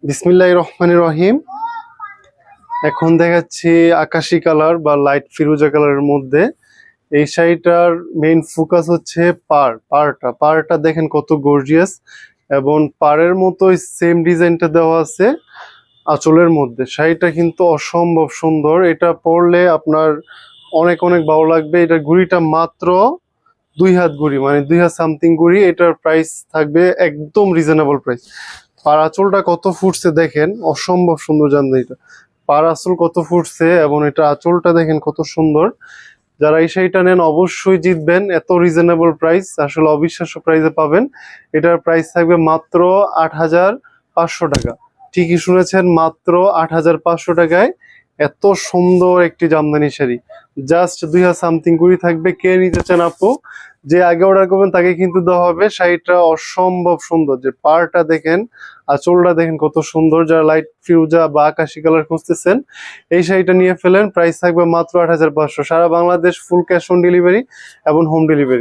বিসমিল্লাহির রহমানির রহিম। এখন দেখাচ্ছি আকাশি কালার বা লাইট ফিরোজা কালারের মধ্যে। এই শাড়িটার মেইন ফোকাস হচ্ছে পাড়টা দেখেন কত গর্জিয়াস, এবং পাড়ের মতোই সেম ডিজাইনটা দেওয়া আছে আঁচলের মধ্যে। শাড়িটা কিন্তু অসম্ভব সুন্দর, এটা পরলে আপনার অনেক অনেক ভালো লাগবে। এটার গুড়িটা মাত্র 2 হাত গুড়ি, মানে 2 হাত সামথিং গুড়ি। এটার প্রাইস থাকবে একদম রিজনেবল প্রাইস। পার আঁচলটা কত ফুটছে দেখেন, অসম্ভব সুন্দর জামদানিটা। পার আঁচল কত ফুটছে এবং এটা আঁচলটা দেখেন কত সুন্দর। যারা এই শাড়িটা নেন অবশ্যই জিতবেন, এত রিজনেবল প্রাইস, আসলে অবিশ্বাস্য প্রাইসে পাবেন। এটার প্রাইস থাকবে মাত্র 8,500 টাকা। ঠিকই শুনেছেন, মাত্র 8,500 টাকায় এত সুন্দর একটি জামদানি শাড়ি। জাস্ট 2 হাত সামথিং কুড়ি থাকবে। কে নিতে চান আপু, যে আগে অর্ডার করবেন তাকে কিন্তু দেওয়া হবে। শাড়িটা অসম্ভব সুন্দর, যে পাড়টা দেখেন, আঁচলটা দেখেন কত সুন্দর। যারা লাইট ফিরোজা বা আকাশি কালার খুঁজতেছেন, এই শাড়িটা নিয়ে ফেলেন। প্রাইস থাকবে মাত্র 8,500। সারা Bangladesh full cash on delivery এবং হোম ডেলিভারি।